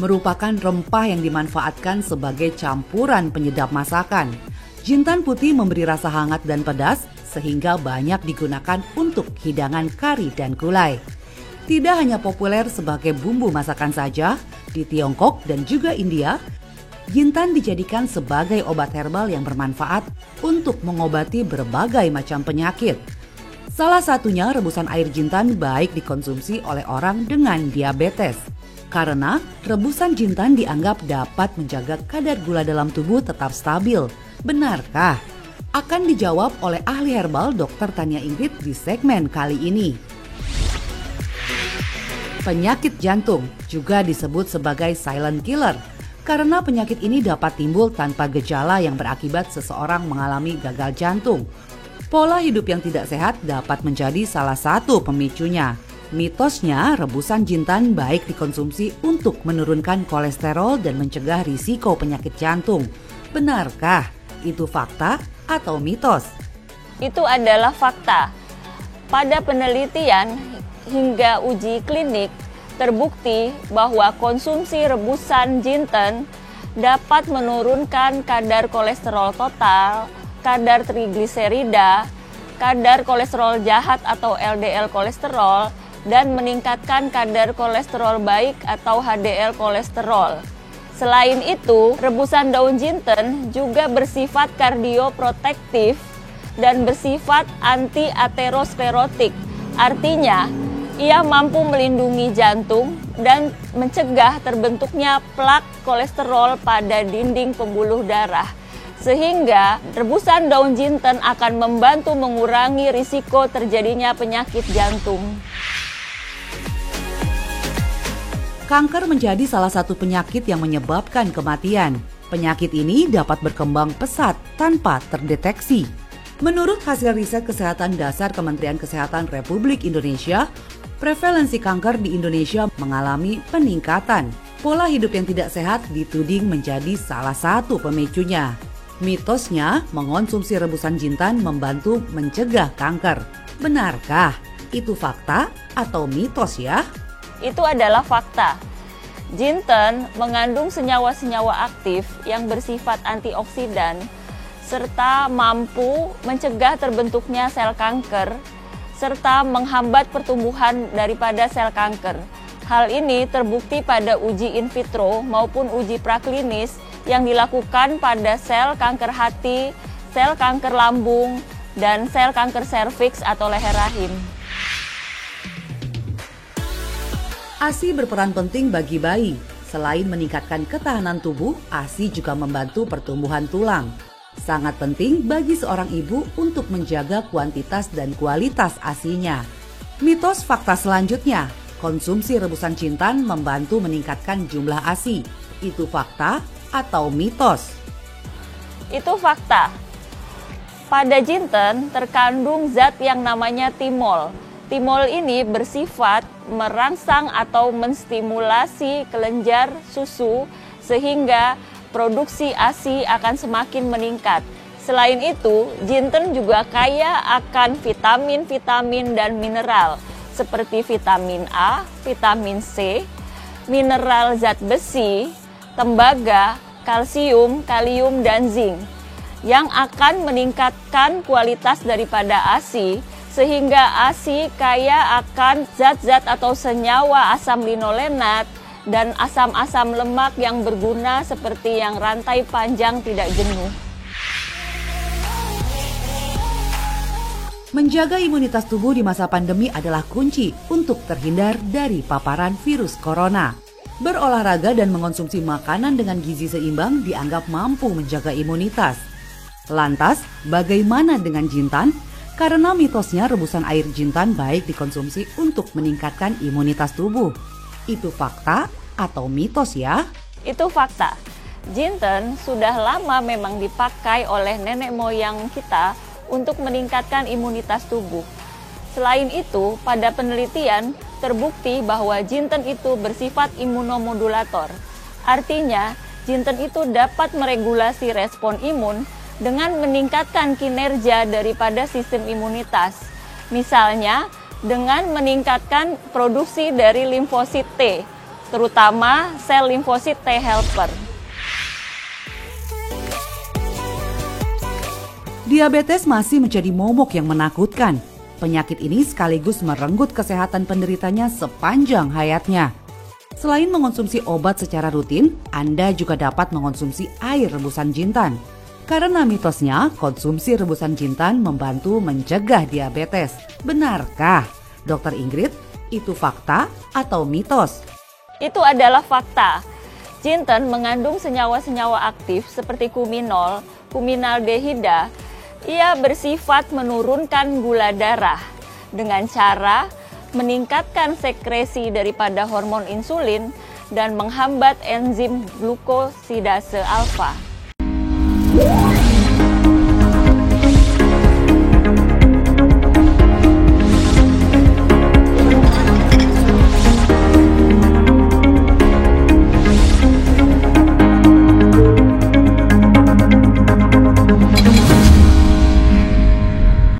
merupakan rempah yang dimanfaatkan sebagai campuran penyedap masakan. Jintan putih memberi rasa hangat dan pedas sehingga banyak digunakan untuk hidangan kari dan gulai. Tidak hanya populer sebagai bumbu masakan saja, di Tiongkok dan juga India, jintan dijadikan sebagai obat herbal yang bermanfaat untuk mengobati berbagai macam penyakit. Salah satunya rebusan air jintan baik dikonsumsi oleh orang dengan diabetes. Karena rebusan jintan dianggap dapat menjaga kadar gula dalam tubuh tetap stabil. Benarkah? Akan dijawab oleh ahli herbal Dr. Tania Ingrid di segmen kali ini. Penyakit jantung juga disebut sebagai silent killer. Karena penyakit ini dapat timbul tanpa gejala yang berakibat seseorang mengalami gagal jantung. Pola hidup yang tidak sehat dapat menjadi salah satu pemicunya. Mitosnya, rebusan jintan baik dikonsumsi untuk menurunkan kolesterol dan mencegah risiko penyakit jantung. Benarkah itu fakta atau mitos? Itu adalah fakta. Pada penelitian hingga uji klinik, terbukti bahwa konsumsi rebusan jinten dapat menurunkan kadar kolesterol total, kadar trigliserida, kadar kolesterol jahat atau LDL kolesterol, dan meningkatkan kadar kolesterol baik atau HDL kolesterol. Selain itu, rebusan daun jinten juga bersifat kardioprotektif dan bersifat anti-aterosklerotik. Artinya, ia mampu melindungi jantung dan mencegah terbentuknya plak kolesterol pada dinding pembuluh darah. Sehingga rebusan daun jinten akan membantu mengurangi risiko terjadinya penyakit jantung. Kanker menjadi salah satu penyakit yang menyebabkan kematian. Penyakit ini dapat berkembang pesat tanpa terdeteksi. Menurut hasil riset kesehatan dasar Kementerian Kesehatan Republik Indonesia, prevalensi kanker di Indonesia mengalami peningkatan. Pola hidup yang tidak sehat dituding menjadi salah satu pemicunya. Mitosnya, mengonsumsi rebusan jintan membantu mencegah kanker. Benarkah itu fakta atau mitos ya? Itu adalah fakta. Jinten mengandung senyawa-senyawa aktif yang bersifat antioksidan serta mampu mencegah terbentuknya sel kanker serta menghambat pertumbuhan daripada sel kanker. Hal ini terbukti pada uji in vitro maupun uji praklinis yang dilakukan pada sel kanker hati, sel kanker lambung, dan sel kanker serviks atau leher rahim. ASI berperan penting bagi bayi. Selain meningkatkan ketahanan tubuh, ASI juga membantu pertumbuhan tulang. Sangat penting bagi seorang ibu untuk menjaga kuantitas dan kualitas ASI-nya. Mitos fakta selanjutnya, konsumsi rebusan jintan membantu meningkatkan jumlah ASI. Itu fakta atau mitos? Itu fakta. Pada jinten terkandung zat yang namanya timol. Timol ini bersifat merangsang atau menstimulasi kelenjar susu sehingga produksi ASI akan semakin meningkat. Selain itu, jinten juga kaya akan vitamin-vitamin dan mineral seperti vitamin A, vitamin C, mineral zat besi, tembaga, kalsium, kalium, dan zinc yang akan meningkatkan kualitas daripada ASI sehingga ASI kaya akan zat-zat atau senyawa asam linolenat dan asam-asam lemak yang berguna seperti yang rantai panjang tidak jenuh. Menjaga imunitas tubuh di masa pandemi adalah kunci untuk terhindar dari paparan virus corona. Berolahraga dan mengonsumsi makanan dengan gizi seimbang dianggap mampu menjaga imunitas. Lantas, bagaimana dengan jintan? Karena mitosnya rebusan air jintan baik dikonsumsi untuk meningkatkan imunitas tubuh. Itu fakta atau mitos ya? Itu fakta. Jinten sudah lama memang dipakai oleh nenek moyang kita untuk meningkatkan imunitas tubuh. Selain itu, pada penelitian terbukti bahwa jinten itu bersifat imunomodulator. Artinya, jinten itu dapat meregulasi respon imun dengan meningkatkan kinerja daripada sistem imunitas. Misalnya, dengan meningkatkan produksi dari limfosit T, terutama sel limfosit T helper. Diabetes masih menjadi momok yang menakutkan. Penyakit ini sekaligus merenggut kesehatan penderitanya sepanjang hayatnya. Selain mengonsumsi obat secara rutin, Anda juga dapat mengonsumsi air rebusan jintan. Karena mitosnya, konsumsi rebusan jintan membantu mencegah diabetes. Benarkah, Dr. Ingrid? Itu fakta atau mitos? Itu adalah fakta. Jinten mengandung senyawa-senyawa aktif seperti kuminol, kuminaldehida. Ia bersifat menurunkan gula darah dengan cara meningkatkan sekresi daripada hormon insulin dan menghambat enzim glukosidase alfa.